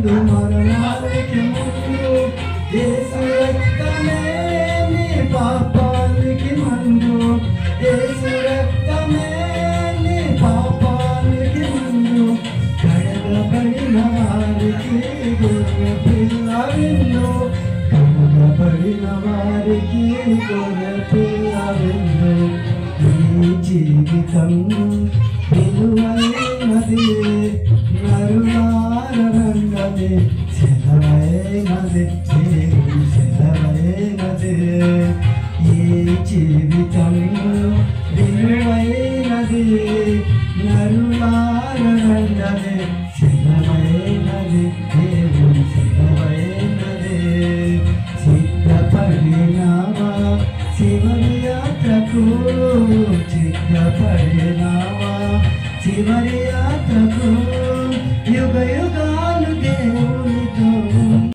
ముందు మరణానికి ముందు యేసు రక్తమే నీ పాపానికి మందు యేసు రక్తమే నీ పాపానికి మందు కడగబడిన వారికి గొర్రె పిల్ల విందు కడగబడిన వారికి గొర్రె పిల్ల విందు ఈ జీవితం విలువైనది నరులారన్నది సెలవైనది సెలవైనది ఈ జీవితం విలువైనది నరులారన్నది సెలవైనది దేవుని సెలవైనది సిద్ధపడినావా చివరి యాత్రకు సిద్ధపడినావా చివరి